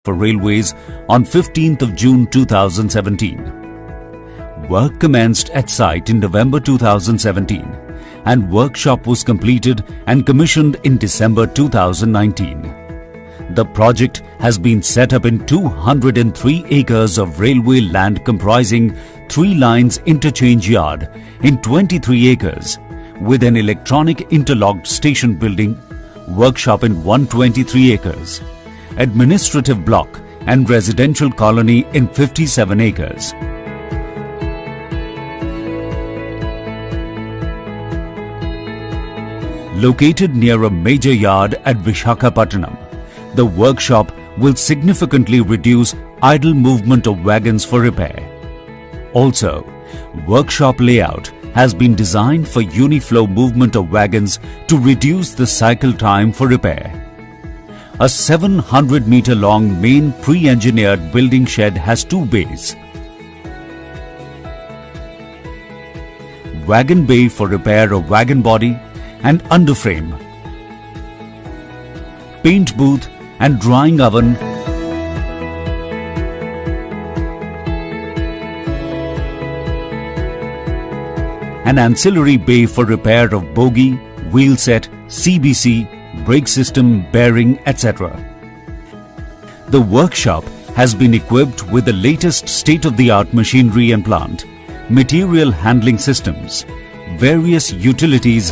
for Railways on 15th of June 2017. Work commenced at site in November 2017 and workshop was completed and commissioned in December 2019. The project has been set up in 203 acres of railway land comprising 3 lines interchange yard in 23 acres with an electronic interlocked station building, workshop in 123 acres, administrative block and residential colony in 57 acres. Located near a major yard at Vishakapatnam, the workshop will significantly reduce idle movement of wagons for repair. Also, workshop layout has been designed for uniflow movement of wagons to reduce the cycle time for repair. A 700-meter long main pre-engineered building shed has 2 bays. Wagon bay for repair of wagon body and underframe, paint booth and drying oven, an ancillary bay for repair of bogie, wheel set, CBC, brake system, bearing, etc. The workshop has been equipped with the latest state-of-the-art machinery and plant, material handling systems, various utilities